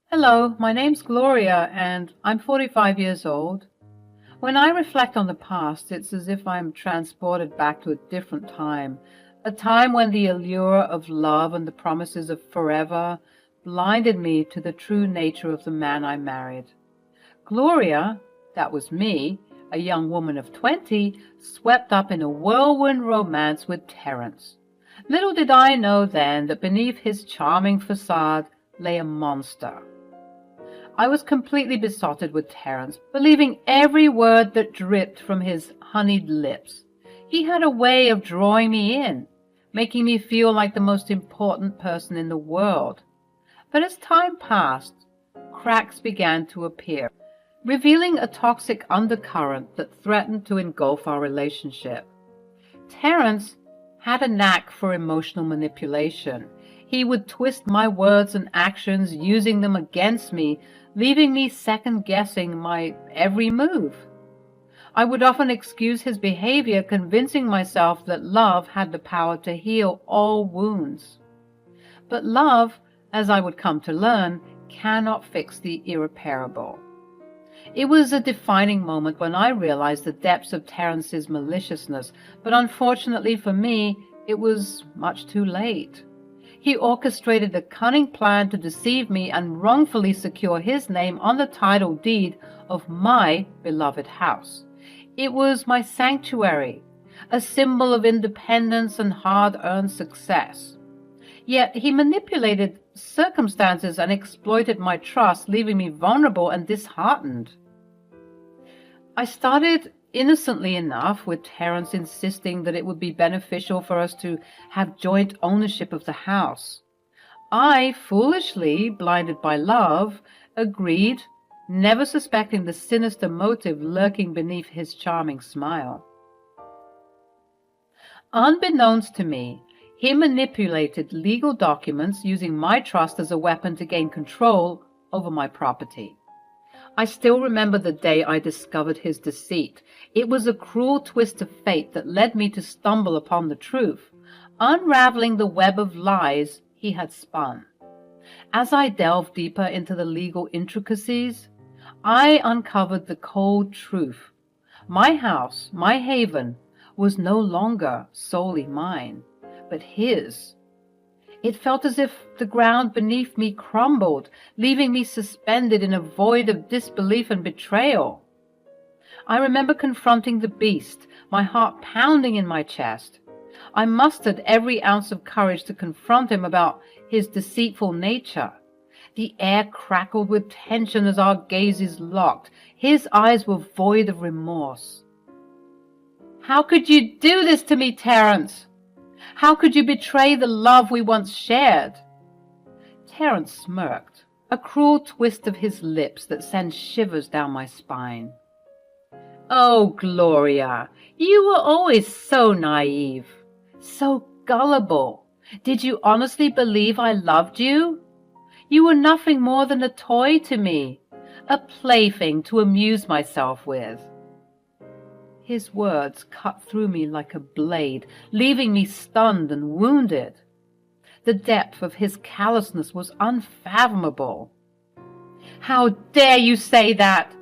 Hello, my name's Gloria and I'm 45 years old. When I reflect on the past, it's as if I'm transported back to a different time, a time when the allure of love and the promises of forever blinded me to the true nature of the man I married. Gloria, that was me, a young woman of 20, swept up in a whirlwind romance with Terence. Little did I know then that beneath his charming facade lay a monster. I was completely besotted with Terence, believing every word that dripped from his honeyed lips. He had a way of drawing me in, making me feel like the most important person in the world. But as time passed, cracks began to appear, revealing a toxic undercurrent that threatened to engulf our relationship. Terence had a knack for emotional manipulation. He would twist my words and actions, using them against me, leaving me second-guessing my every move. I would often excuse his behavior, convincing myself that love had the power to heal all wounds. But love, as I would come to learn, cannot fix the irreparable. It was a defining moment when I realized the depths of Terence's maliciousness, but unfortunately for me, it was much too late. He orchestrated a cunning plan to deceive me and wrongfully secure his name on the title deed of my beloved house. It was my sanctuary, a symbol of independence and hard-earned success. Yet he manipulated circumstances and exploited my trust, leaving me vulnerable and disheartened. I started innocently enough, with Terence insisting that it would be beneficial for us to have joint ownership of the house. I, foolishly, blinded by love, agreed, never suspecting the sinister motive lurking beneath his charming smile. Unbeknownst to me, he manipulated legal documents using my trust as a weapon to gain control over my property. I still remember the day I discovered his deceit. It was a cruel twist of fate that led me to stumble upon the truth, unraveling the web of lies he had spun. As I delved deeper into the legal intricacies, I uncovered the cold truth. My house, my haven, was no longer solely mine, but his. It felt as if the ground beneath me crumbled, leaving me suspended in a void of disbelief and betrayal. I remember confronting the beast, my heart pounding in my chest. I mustered every ounce of courage to confront him about his deceitful nature. The air crackled with tension as our gazes locked. His eyes were void of remorse. "How could you do this to me, Terence? How could you betray the love we once shared?" Terence smirked, a cruel twist of his lips that sent shivers down my spine. "Oh, Gloria, you were always so naive, so gullible. Did you honestly believe I loved you? You were nothing more than a toy to me, a plaything to amuse myself with." His words cut through me like a blade, leaving me stunned and wounded. The depth of his callousness was unfathomable. "How dare you say that?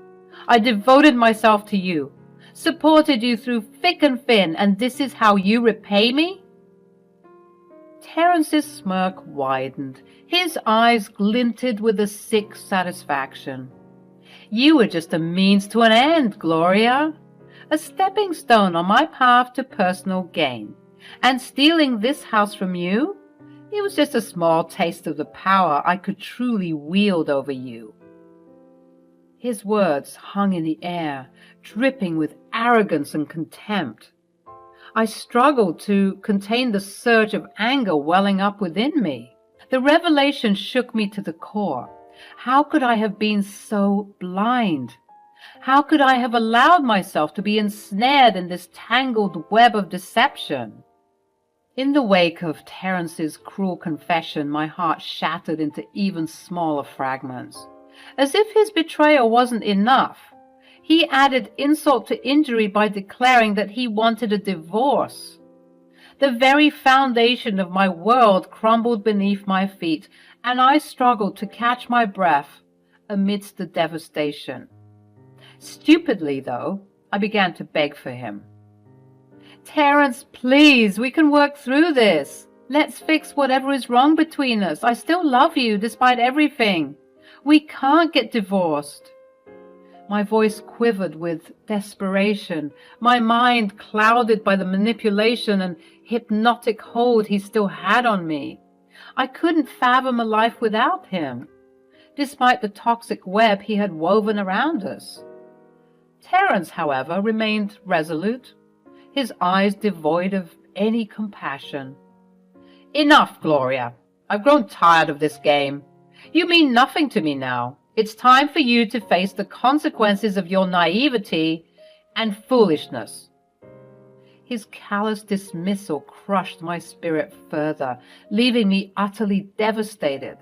I devoted myself to you, supported you through thick and thin, and this is how you repay me?" Terence's smirk widened. His eyes glinted with a sick satisfaction. "You were just a means to an end, Gloria. A stepping stone on my path to personal gain. And stealing this house from you? It was just a small taste of the power I could truly wield over you." His words hung in the air, dripping with arrogance and contempt. I struggled to contain the surge of anger welling up within me. The revelation shook me to the core. How could I have been so blind? How could I have allowed myself to be ensnared in this tangled web of deception? In the wake of Terence's cruel confession, my heart shattered into even smaller fragments. As if his betrayal wasn't enough, he added insult to injury by declaring that he wanted a divorce. The very foundation of my world crumbled beneath my feet, and I struggled to catch my breath amidst the devastation. Stupidly, though, I began to beg for him. Terence, please, we can work through this. Let's fix whatever is wrong between us. I still love you despite everything. We can't get divorced. My voice quivered with desperation, my mind clouded by the manipulation and hypnotic hold he still had on me. I couldn't fathom a life without him, despite the toxic web he had woven around us. Terence, however, remained resolute, his eyes devoid of any compassion. Enough, Gloria. I've grown tired of this game. You mean nothing to me now. It's time for you to face the consequences of your naivety and foolishness. His callous dismissal crushed my spirit further, leaving me utterly devastated.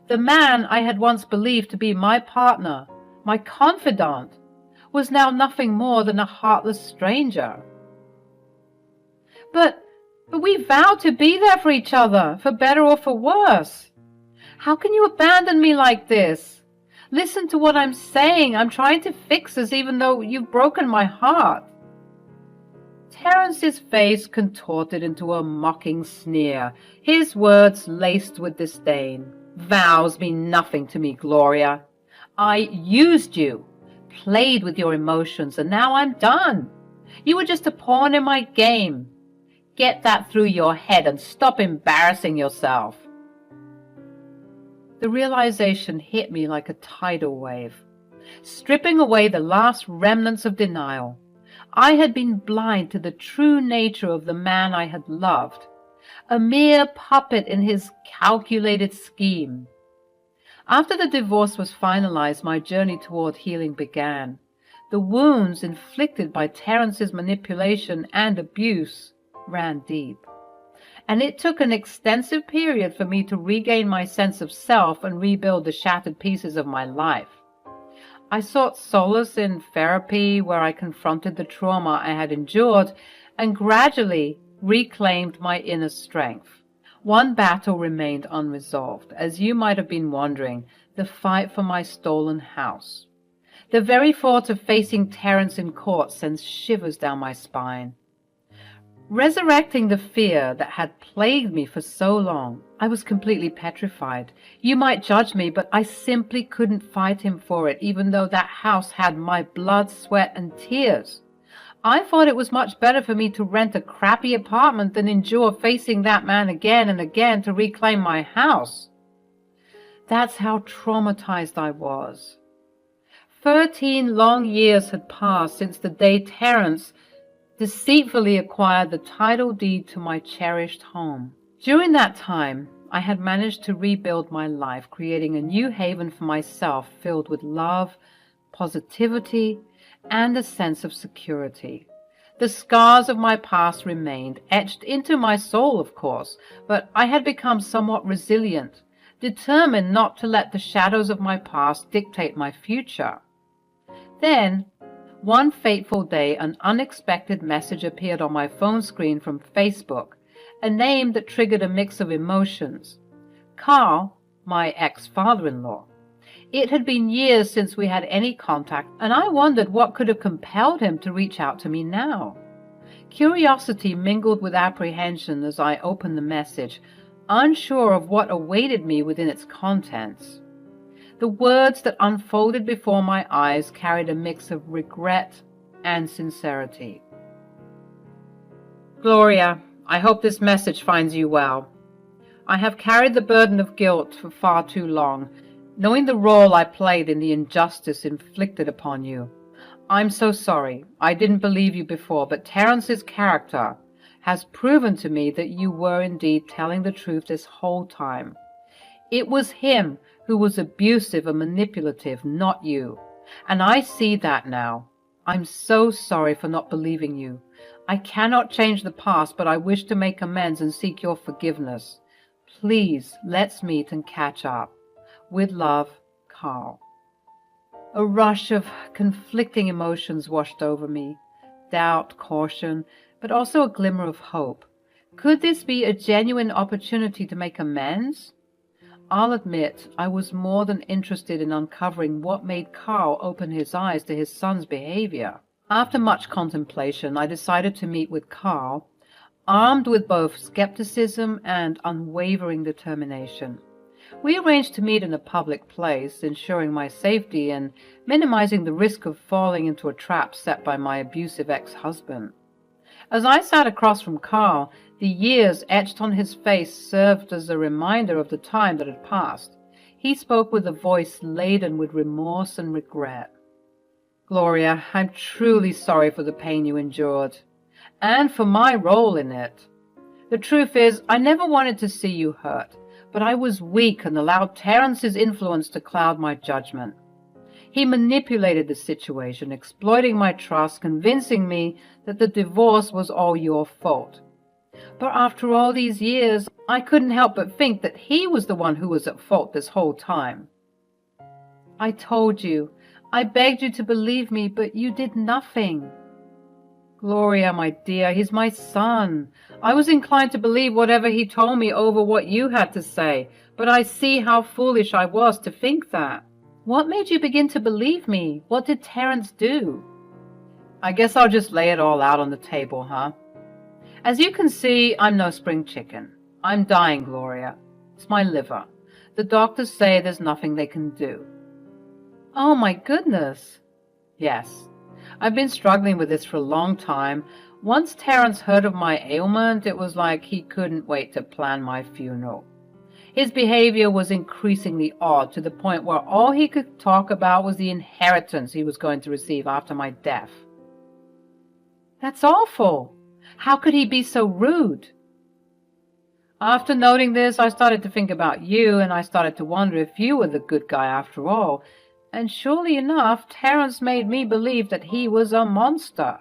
The man I had once believed to be my partner, my confidant, was now nothing more than a heartless stranger. But we vowed to be there for each other, for better or for worse. How can you abandon me like this? Listen to what I'm saying. I'm trying to fix us even though you've broken my heart. Terence's face contorted into a mocking sneer, his words laced with disdain. Vows mean nothing to me, Gloria. I used you, played with your emotions, and now I'm done. You were just a pawn in my game. Get that through your head and stop embarrassing yourself. The realization hit me like a tidal wave, stripping away the last remnants of denial. I had been blind to the true nature of the man I had loved, a mere puppet in his calculated scheme. After the divorce was finalized, my journey toward healing began. The wounds inflicted by Terence's manipulation and abuse ran deep, and it took an extensive period for me to regain my sense of self and rebuild the shattered pieces of my life. I sought solace in therapy, where I confronted the trauma I had endured and gradually reclaimed my inner strength. One battle remained unresolved, as you might have been wondering, the fight for my stolen house. The very thought of facing Terence in court sends shivers down my spine. Resurrecting the fear that had plagued me for so long, I was completely petrified. You might judge me, but I simply couldn't fight him for it, even though that house had my blood, sweat, and tears. I thought it was much better for me to rent a crappy apartment than endure facing that man again and again to reclaim my house. That's how traumatized I was. 13 long years had passed since the day Terence deceitfully acquired the title deed to my cherished home. During that time, I had managed to rebuild my life, creating a new haven for myself filled with love, positivity, and a sense of security. The scars of my past remained, etched into my soul, of course, but I had become somewhat resilient, determined not to let the shadows of my past dictate my future. Then, one fateful day, an unexpected message appeared on my phone screen from Facebook, a name that triggered a mix of emotions. Carl, my ex-father-in-law. It had been years since we had any contact, and I wondered what could have compelled him to reach out to me now. Curiosity mingled with apprehension as I opened the message, unsure of what awaited me within its contents. The words that unfolded before my eyes carried a mix of regret and sincerity. Gloria, I hope this message finds you well. I have carried the burden of guilt for far too long, knowing the role I played in the injustice inflicted upon you. I'm so sorry. I didn't believe you before, but Terence's character has proven to me that you were indeed telling the truth this whole time. It was him who was abusive and manipulative, not you. And I see that now. I'm so sorry for not believing you. I cannot change the past, but I wish to make amends and seek your forgiveness. Please, let's meet and catch up. With love, Carl. A rush of conflicting emotions washed over me. Doubt, caution, but also a glimmer of hope. Could this be a genuine opportunity to make amends? I'll admit I was more than interested in uncovering what made Carl open his eyes to his son's behavior. After much contemplation, I decided to meet with Carl, armed with both skepticism and unwavering determination. We arranged to meet in a public place, ensuring my safety and minimizing the risk of falling into a trap set by my abusive ex-husband. As I sat across from Carl, the years etched on his face served as a reminder of the time that had passed. He spoke with a voice laden with remorse and regret. "Gloria, I'm truly sorry for the pain you endured, and for my role in it. The truth is, I never wanted to see you hurt, but I was weak and allowed Terrence's influence to cloud my judgment. He manipulated the situation, exploiting my trust, convincing me that the divorce was all your fault. But after all these years, I couldn't help but think that he was the one who was at fault this whole time. I told you, I begged you to believe me, but you did nothing. Gloria, my dear, he's my son. I was inclined to believe whatever he told me over what you had to say, but I see how foolish I was to think that. What made you begin to believe me? What did Terrence do?" I guess I'll just lay it all out on the table, huh? As you can see, I'm no spring chicken. I'm dying, Gloria. It's my liver. The doctors say there's nothing they can do. Oh, my goodness. Yes. I've been struggling with this for a long time. Once Terrence heard of my ailment, it was like he couldn't wait to plan my funeral. His behavior was increasingly odd, to the point where all he could talk about was the inheritance he was going to receive after my death. That's awful. How could he be so rude? After noting this, I started to think about you, and I started to wonder if you were the good guy after all. And surely enough, Terrence made me believe that he was a monster.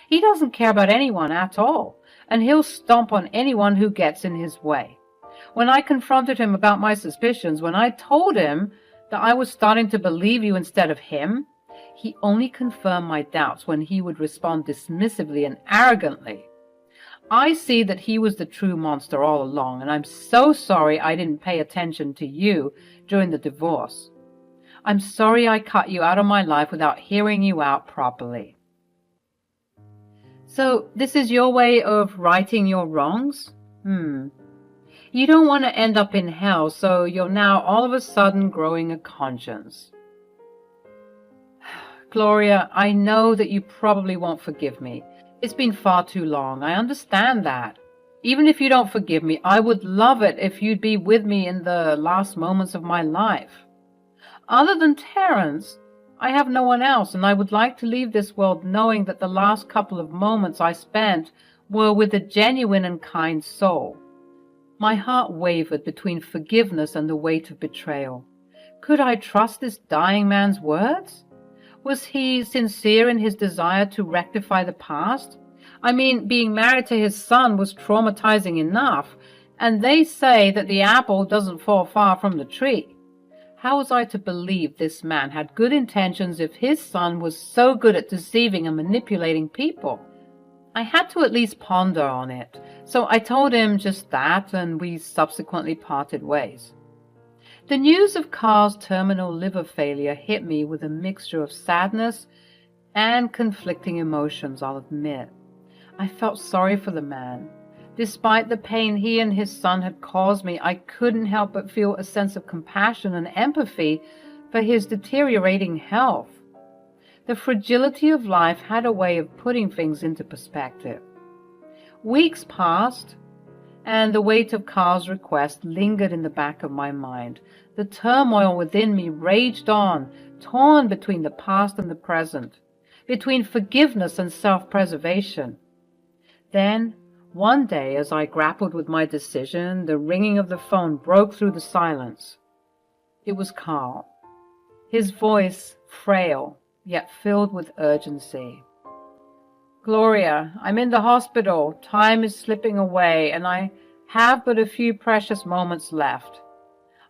He doesn't care about anyone at all, and he'll stomp on anyone who gets in his way. When I confronted him about my suspicions, when I told him that I was starting to believe you instead of him, he only confirmed my doubts when he would respond dismissively and arrogantly. I see that he was the true monster all along, and I'm so sorry I didn't pay attention to you during the divorce. I'm sorry I cut you out of my life without hearing you out properly. So this is your way of righting your wrongs? You don't want to end up in hell, so you're now all of a sudden growing a conscience. Gloria, I know that you probably won't forgive me. It's been far too long. I understand that. Even if you don't forgive me, I would love it if you'd be with me in the last moments of my life. Other than Terrence, I have no one else, and I would like to leave this world knowing that the last couple of moments I spent were with a genuine and kind soul. My heart wavered between forgiveness and the weight of betrayal. Could I trust this dying man's words? Was he sincere in his desire to rectify the past? I mean, being married to his son was traumatizing enough, and they say that the apple doesn't fall far from the tree. How was I to believe this man had good intentions if his son was so good at deceiving and manipulating people? I had to at least ponder on it, so I told him just that, and we subsequently parted ways. The news of Carl's terminal liver failure hit me with a mixture of sadness and conflicting emotions, I'll admit. I felt sorry for the man. Despite the pain he and his son had caused me, I couldn't help but feel a sense of compassion and empathy for his deteriorating health. The fragility of life had a way of putting things into perspective. Weeks passed, and the weight of Carl's request lingered in the back of my mind. The turmoil within me raged on, torn between the past and the present, between forgiveness and self-preservation. Then, one day, as I grappled with my decision, the ringing of the phone broke through the silence. It was Carl. His voice frail, yet filled with urgency. Gloria, I'm in the hospital. Time is slipping away, and I have but a few precious moments left.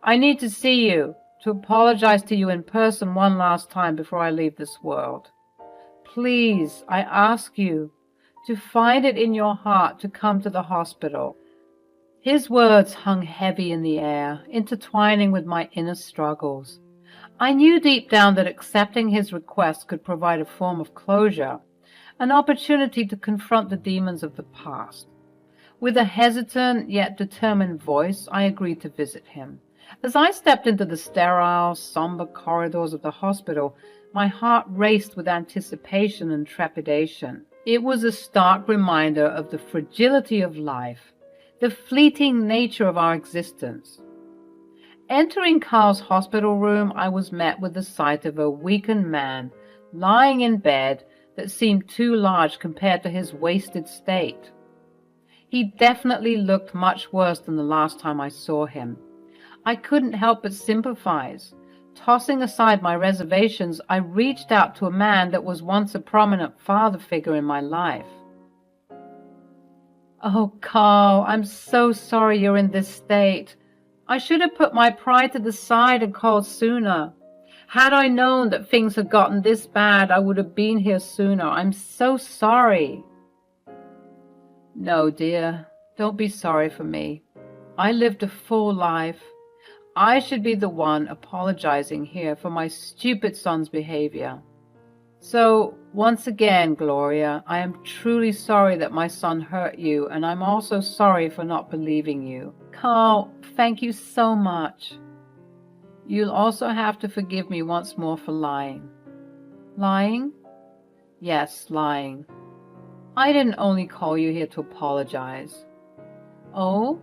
I need to see you, to apologize to you in person one last time before I leave this world. Please, I ask you, to find it in your heart to come to the hospital. His words hung heavy in the air, intertwining with my inner struggles. I knew deep down that accepting his request could provide a form of closure, an opportunity to confront the demons of the past. With a hesitant yet determined voice, I agreed to visit him. As I stepped into the sterile, somber corridors of the hospital, my heart raced with anticipation and trepidation. It was a stark reminder of the fragility of life, the fleeting nature of our existence. Entering Carl's hospital room, I was met with the sight of a weakened man lying in bed that seemed too large compared to his wasted state. He definitely looked much worse than the last time I saw him. I couldn't help but sympathize. Tossing aside my reservations, I reached out to a man that was once a prominent father figure in my life. "Oh, Carl, I'm so sorry you're in this state. I should have put my pride to the side and called sooner. Had I known that things had gotten this bad, I would have been here sooner. I'm so sorry." "No, dear, don't be sorry for me. I lived a full life. I should be the one apologizing here for my stupid son's behavior. So, once again, Gloria, I am truly sorry that my son hurt you, and I'm also sorry for not believing you. Carl, thank you so much. You'll also have to forgive me once more for lying." "Lying?" "Yes, lying. I didn't only call you here to apologize." "Oh?"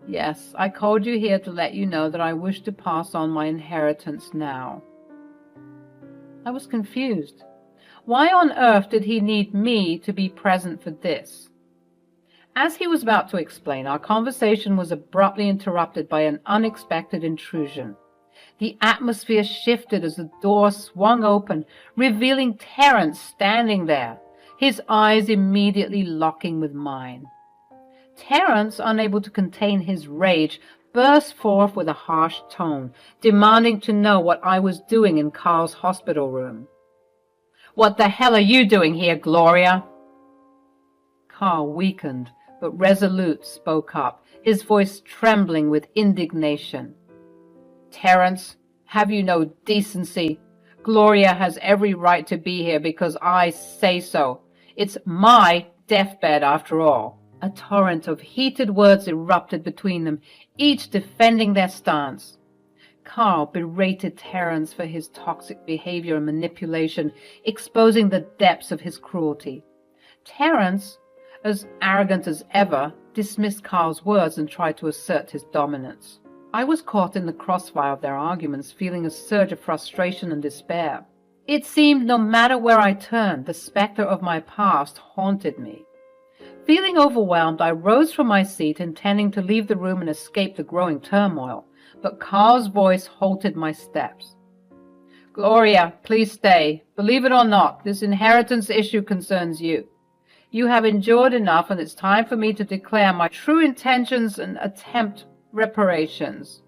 "Yes, I called you here to let you know that I wish to pass on my inheritance now." I was confused. Why on earth did he need me to be present for this? As he was about to explain, our conversation was abruptly interrupted by an unexpected intrusion. The atmosphere shifted as the door swung open, revealing Terence standing there, his eyes immediately locking with mine. Terence, unable to contain his rage, burst forth with a harsh tone, demanding to know what I was doing in Carl's hospital room. "What the hell are you doing here, Gloria?" Carl, weakened but resolute, spoke up, his voice trembling with indignation. "Terence, have you no decency? Gloria has every right to be here because I say so. It's my deathbed, after all." A torrent of heated words erupted between them, each defending their stance. Carl berated Terence for his toxic behavior and manipulation, exposing the depths of his cruelty. Terence, as arrogant as ever, dismissed Carl's words and tried to assert his dominance. I was caught in the crossfire of their arguments, feeling a surge of frustration and despair. It seemed no matter where I turned, the specter of my past haunted me. Feeling overwhelmed, I rose from my seat, intending to leave the room and escape the growing turmoil, but Carl's voice halted my steps. "Gloria, please stay. Believe it or not, this inheritance issue concerns you. You have endured enough, and it's time for me to declare my true intentions and attempt reparations."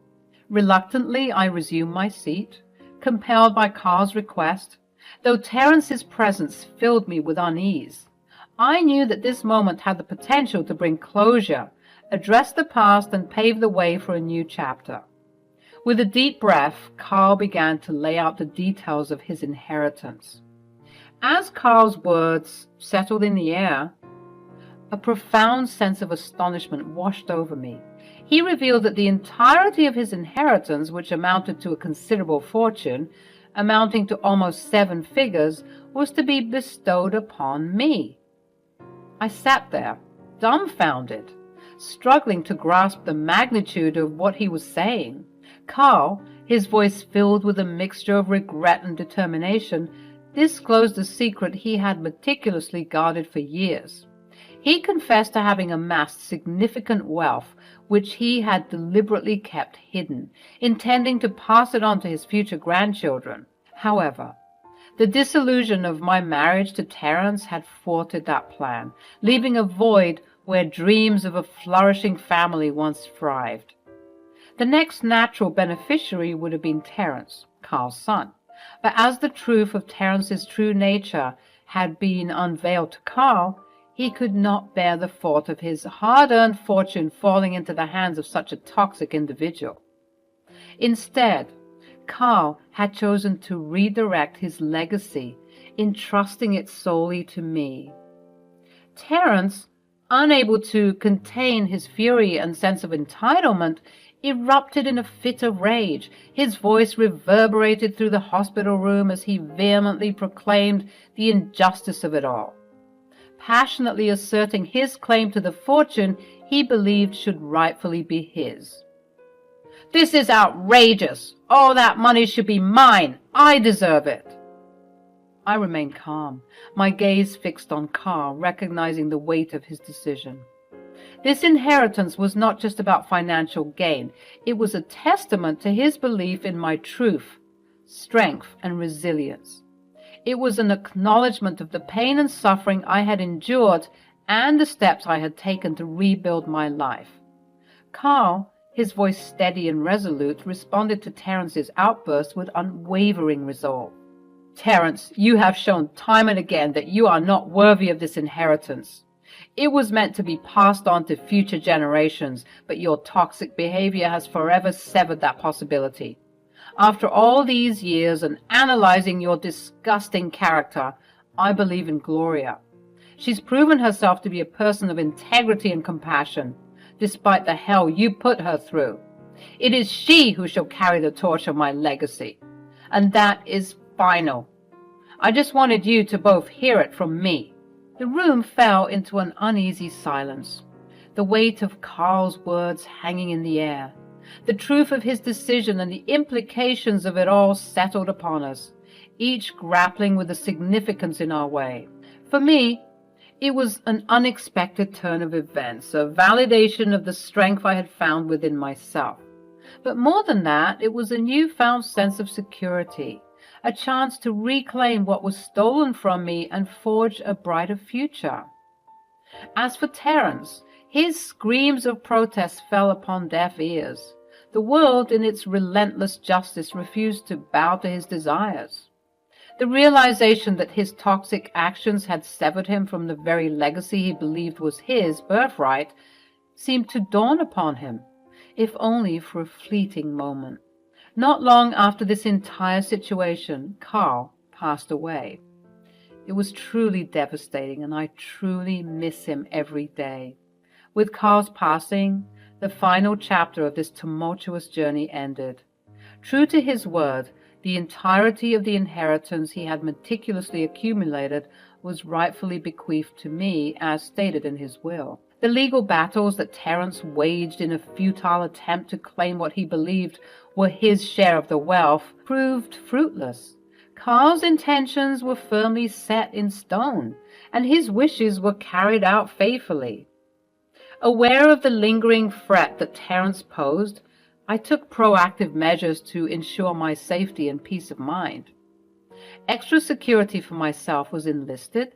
Reluctantly, I resumed my seat, compelled by Carl's request, though Terence's presence filled me with unease. I knew that this moment had the potential to bring closure, address the past, and pave the way for a new chapter. With a deep breath, Carl began to lay out the details of his inheritance. As Carl's words settled in the air, a profound sense of astonishment washed over me. He revealed that the entirety of his inheritance, which amounted to a considerable fortune, amounting to almost 7 figures, was to be bestowed upon me. I sat there, dumbfounded, struggling to grasp the magnitude of what he was saying. Carl, his voice filled with a mixture of regret and determination, disclosed a secret he had meticulously guarded for years. He confessed to having amassed significant wealth, which he had deliberately kept hidden, intending to pass it on to his future grandchildren. However, the disillusion of my marriage to Terence had thwarted that plan, leaving a void where dreams of a flourishing family once thrived. The next natural beneficiary would have been Terence, Carl's son. But as the truth of Terence's true nature had been unveiled to Carl, He could not bear the thought of his hard-earned fortune falling into the hands of such a toxic individual. Instead, Carl had chosen to redirect his legacy, entrusting it solely to me. Terence, unable to contain his fury and sense of entitlement, erupted in a fit of rage. His voice reverberated through the hospital room as he vehemently proclaimed the injustice of it all, passionately asserting his claim to the fortune he believed should rightfully be his. "This is outrageous! All that money should be mine! I deserve it!" I remained calm, my gaze fixed on Carl, recognizing the weight of his decision. This inheritance was not just about financial gain. It was a testament to his belief in my truth, strength, and resilience. It was an acknowledgement of the pain and suffering I had endured and the steps I had taken to rebuild my life. Carl, his voice steady and resolute, responded to Terence's outburst with unwavering resolve. "Terence, you have shown time and again that you are not worthy of this inheritance. It was meant to be passed on to future generations, but your toxic behavior has forever severed that possibility. After all these years and analyzing your disgusting character, I believe in Gloria. She's proven herself to be a person of integrity and compassion, despite the hell you put her through. It is she who shall carry the torch of my legacy, and that is final. I just wanted you to both hear it from me." The room fell into an uneasy silence, the weight of Carl's words hanging in the air. The truth of his decision and the implications of it all settled upon us, each grappling with the significance in our way. For me, it was an unexpected turn of events, a validation of the strength I had found within myself. But more than that, it was a newfound sense of security, a chance to reclaim what was stolen from me and forge a brighter future. As for Terence, his screams of protest fell upon deaf ears. The world, in its relentless justice, refused to bow to his desires. The realization that his toxic actions had severed him from the very legacy he believed was his birthright seemed to dawn upon him, if only for a fleeting moment. Not long after this entire situation, Carl passed away. It was truly devastating, and I truly miss him every day. With Carl's passing, the final chapter of this tumultuous journey ended. True to his word, the entirety of the inheritance he had meticulously accumulated was rightfully bequeathed to me, as stated in his will. The legal battles that Terence waged in a futile attempt to claim what he believed were his share of the wealth proved fruitless. Carl's intentions were firmly set in stone, and his wishes were carried out faithfully. Aware of the lingering threat that Terence posed, I took proactive measures to ensure my safety and peace of mind. Extra security for myself was enlisted,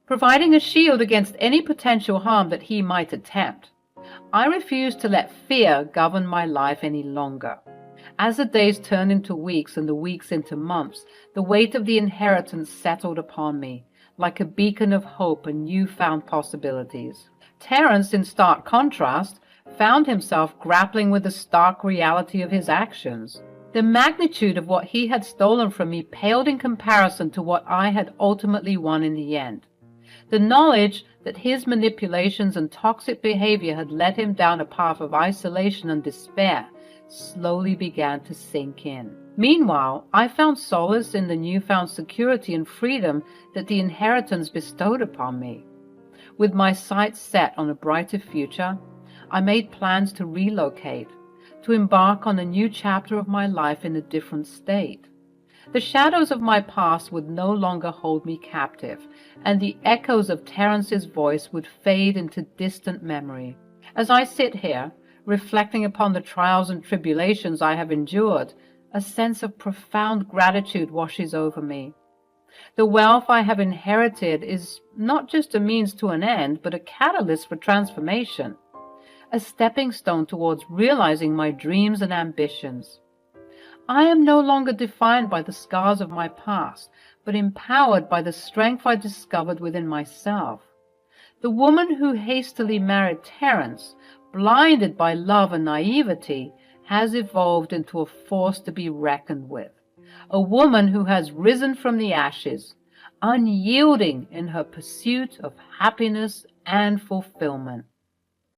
providing a shield against any potential harm that he might attempt. I refused to let fear govern my life any longer. As the days turned into weeks and the weeks into months, the weight of the inheritance settled upon me, like a beacon of hope and newfound possibilities. Terence, in stark contrast, found himself grappling with the stark reality of his actions. The magnitude of what he had stolen from me paled in comparison to what I had ultimately won in the end. The knowledge that his manipulations and toxic behavior had led him down a path of isolation and despair slowly began to sink in. Meanwhile, I found solace in the newfound security and freedom that the inheritance bestowed upon me. With my sights set on a brighter future, I made plans to relocate, to embark on a new chapter of my life in a different state. The shadows of my past would no longer hold me captive, and the echoes of Terence's voice would fade into distant memory. As I sit here, reflecting upon the trials and tribulations I have endured, a sense of profound gratitude washes over me. The wealth I have inherited is not just a means to an end, but a catalyst for transformation, a stepping stone towards realizing my dreams and ambitions. I am no longer defined by the scars of my past, but empowered by the strength I discovered within myself. The woman who hastily married Terence, blinded by love and naivety, has evolved into a force to be reckoned with. A woman who has risen from the ashes, unyielding in her pursuit of happiness and fulfillment.